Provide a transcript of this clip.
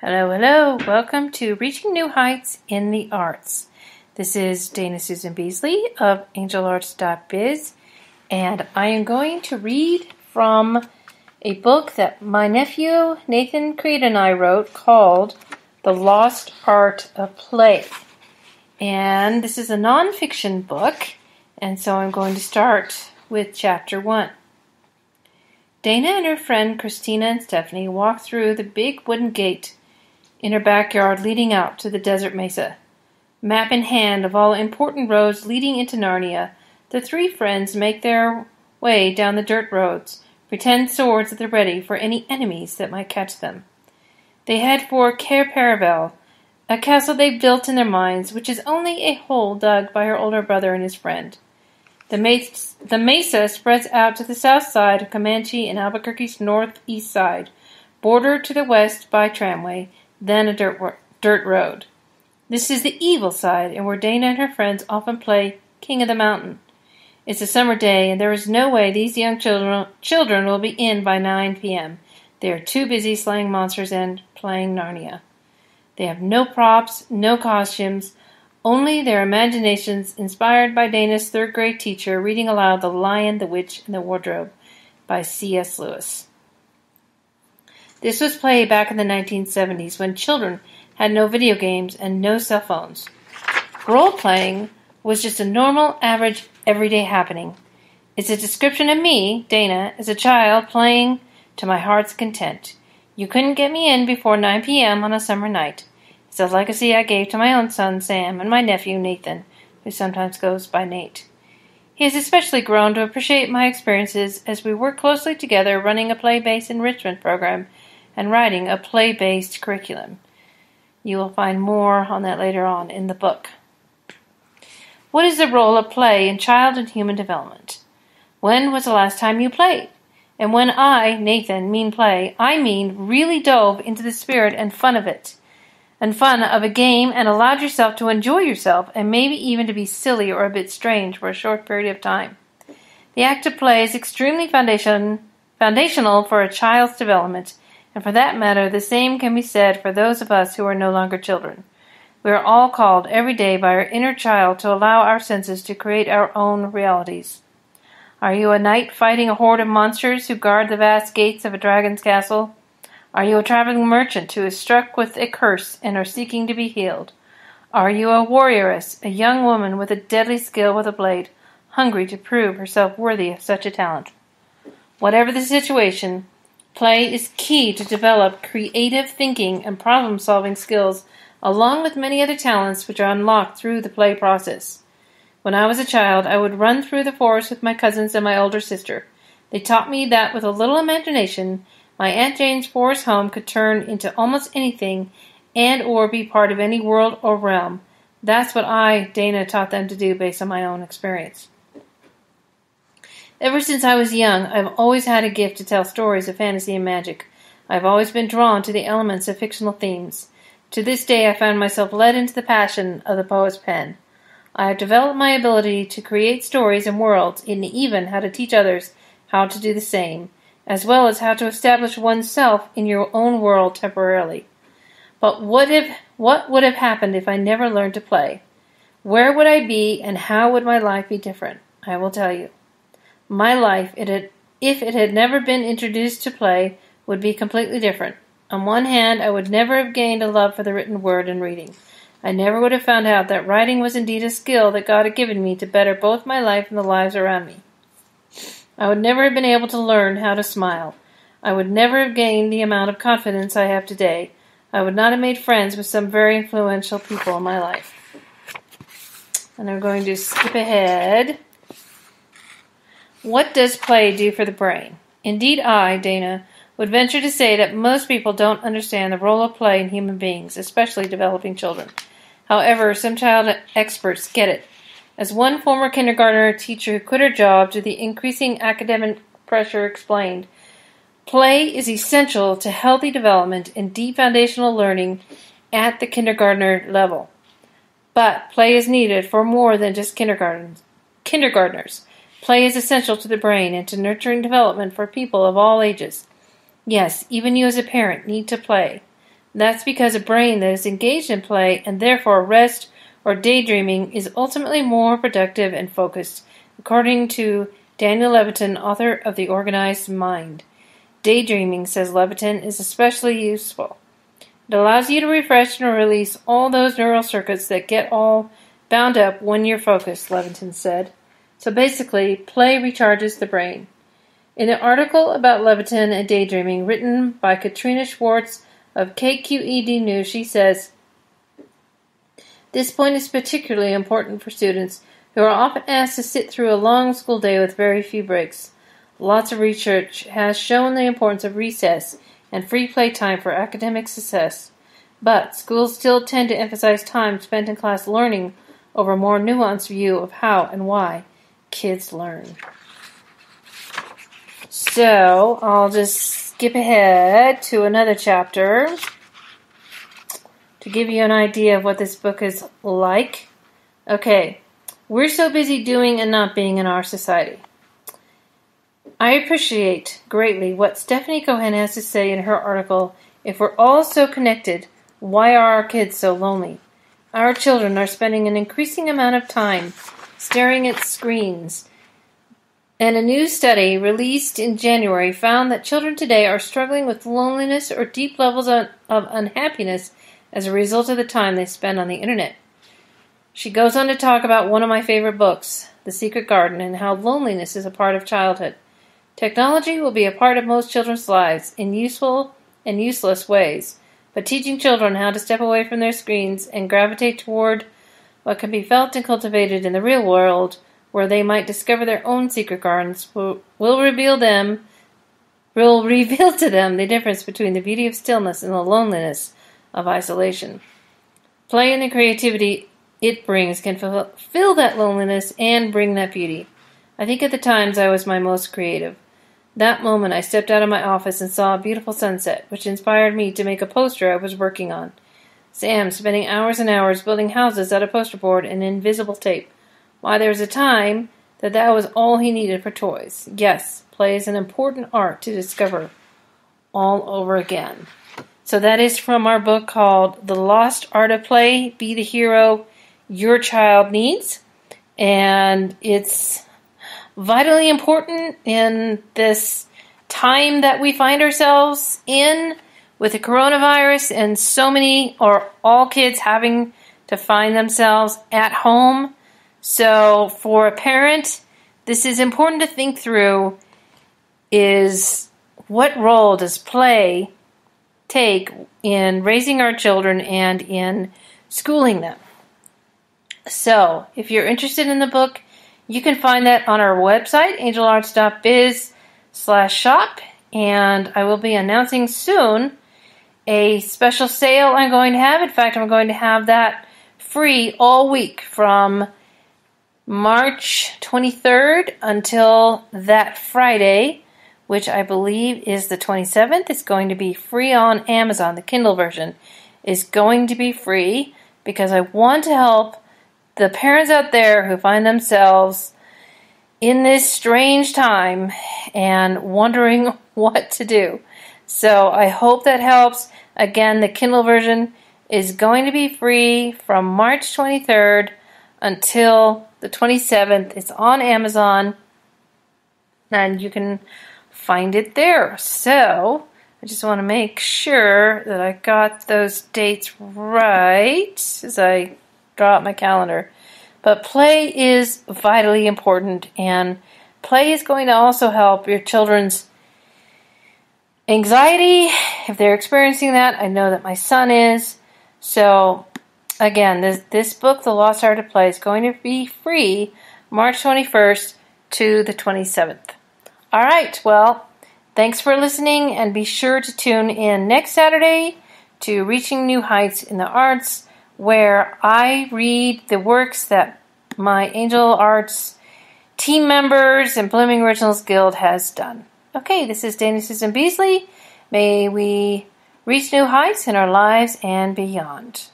Hello, hello. Welcome to Reaching New Heights in the Arts. This is Dana Susan Beasley of angelarts.biz, and I am going to read from a book that my nephew Nathen and I wrote called The Lost Art of Play. And this is a nonfiction book, and so I'm going to start with Chapter 1. Dana and her friend Christina and Stephanie walked through the big wooden gate in her backyard leading out to the desert mesa. Map in hand of all important roads leading into Narnia, the three friends make their way down the dirt roads, pretend swords at the ready for any enemies that might catch them. They head for Cair Paravel, a castle they've built in their minds, which is only a hole dug by her older brother and his friend. The mesa spreads out to the south side of Comanche and Albuquerque's northeast side, bordered to the west by tramway, then a dirt road. This is the evil side, and where Dana and her friends often play King of the Mountain. It's a summer day, and there is no way these young children will be in by 9 p.m. They are too busy slaying monsters and playing Narnia. They have no props, no costumes, only their imaginations inspired by Dana's third-grade teacher reading aloud The Lion, the Witch, and the Wardrobe by C.S. Lewis. This was played back in the 1970s when children had no video games and no cell phones. Role-playing was just a normal, average, everyday happening. It's a description of me, Dana, as a child playing to my heart's content. You couldn't get me in before 9 p.m. on a summer night. It's a legacy I gave to my own son, Sam, and my nephew, Nathen, who sometimes goes by Nate. He has especially grown to appreciate my experiences as we work closely together running a play-based enrichment program and writing a play-based curriculum. You will find more on that later on in the book. What is the role of play in child and human development? When was the last time you played? And when I, Nathen, mean play, I mean really dove into the spirit and fun of it, and fun of a game, and allowed yourself to enjoy yourself and maybe even to be silly or a bit strange for a short period of time. The act of play is extremely foundational for a child's development, and for that matter, the same can be said for those of us who are no longer children. We are all called every day by our inner child to allow our senses to create our own realities. Are you a knight fighting a horde of monsters who guard the vast gates of a dragon's castle? Are you a traveling merchant who is struck with a curse and are seeking to be healed? Are you a warrioress, a young woman with a deadly skill with a blade, hungry to prove herself worthy of such a talent? Whatever the situation, play is key to develop creative thinking and problem-solving skills, along with many other talents which are unlocked through the play process. When I was a child, I would run through the forest with my cousins and my older sister. They taught me that with a little imagination, my Aunt Jane's forest home could turn into almost anything and or be part of any world or realm. That's what I, Dana, taught them to do based on my own experience. Ever since I was young, I've always had a gift to tell stories of fantasy and magic. I've always been drawn to the elements of fictional themes. To this day, I found myself led into the passion of the poet's pen. I have developed my ability to create stories and worlds, and even how to teach others how to do the same, as well as how to establish oneself in your own world temporarily. But what would have happened if I never learned to play? Where would I be, and how would my life be different? I will tell you. My life, if it had never been introduced to play, would be completely different. On one hand, I would never have gained a love for the written word and reading. I never would have found out that writing was indeed a skill that God had given me to better both my life and the lives around me. I would never have been able to learn how to smile. I would never have gained the amount of confidence I have today. I would not have made friends with some very influential people in my life. And I'm going to skip ahead. What does play do for the brain? Indeed, I, Dana, would venture to say that most people don't understand the role of play in human beings, especially developing children. However, some child experts get it. As one former kindergartner teacher who quit her job due to the increasing academic pressure explained, play is essential to healthy development and deep foundational learning at the kindergartner level. But play is needed for more than just kindergartners. Play is essential to the brain and to nurturing development for people of all ages. Yes, even you as a parent need to play. That's because a brain that is engaged in play and therefore rest or daydreaming is ultimately more productive and focused, according to Daniel Levitin, author of The Organized Mind. Daydreaming, says Levitin, is especially useful. It allows you to refresh and release all those neural circuits that get all bound up when you're focused, Levitin said. So basically, play recharges the brain. In an article about Levitin and daydreaming written by Katrina Schwartz of KQED News, she says, this point is particularly important for students who are often asked to sit through a long school day with very few breaks. Lots of research has shown the importance of recess and free play time for academic success, but schools still tend to emphasize time spent in class learning over a more nuanced view of how and why kids learn. So, I'll just skip ahead to another chapter to give you an idea of what this book is like. Okay, we're so busy doing and not being in our society. I appreciate greatly what Stephanie Cohen has to say in her article, If We're All So Connected, Why Are Our Kids So Lonely? Our children are spending an increasing amount of time staring at screens. And a new study released in January found that children today are struggling with loneliness or deep levels of unhappiness as a result of the time they spend on the internet. She goes on to talk about one of my favorite books, The Secret Garden, and how loneliness is a part of childhood. Technology will be a part of most children's lives in useful and useless ways, but teaching children how to step away from their screens and gravitate toward what can be felt and cultivated in the real world, where they might discover their own secret gardens, will reveal to them the difference between the beauty of stillness and the loneliness of isolation. Play and the creativity it brings can fill that loneliness and bring that beauty. I think at the times I was my most creative. That moment I stepped out of my office and saw a beautiful sunset, which inspired me to make a poster I was working on. Sam spending hours and hours building houses out of poster board and invisible tape. Why, there was a time that was all he needed for toys. Yes, play is an important art to discover all over again. So that is from our book called The Lost Art of Play, Be the Hero Your Child Needs. And it's vitally important in this time that we find ourselves in with the coronavirus and so many or all kids having to find themselves at home. So for a parent, this is important to think through, is what role does play take in raising our children and in schooling them? So if you're interested in the book, you can find that on our website, angelarts.biz/shop, and I will be announcing soon a special sale I'm going to have. In fact, I'm going to have that free all week from March 23rd until that Friday, which I believe is the 27th. It's going to be free on Amazon. The Kindle version is going to be free because I want to help the parents out there who find themselves in this strange time and wondering what to do. So I hope that helps. Again, the Kindle version is going to be free from March 23rd until the 27th. It's on Amazon, and you can find it there. So I just want to make sure that I got those dates right as I draw out my calendar. But play is vitally important, and play is going to also help your children's anxiety if they're experiencing that. I know that my son is. So again, this book, The Lost Art of Play, is going to be free March 21st to the 27th. All right, well, thanks for listening, and be sure to tune in next Saturday to Reaching New Heights in the Arts, where I read the works that my Angel Arts team members and Blooming Originals Guild has done. Okay, this is Susan Beasley. May we reach new heights in our lives and beyond.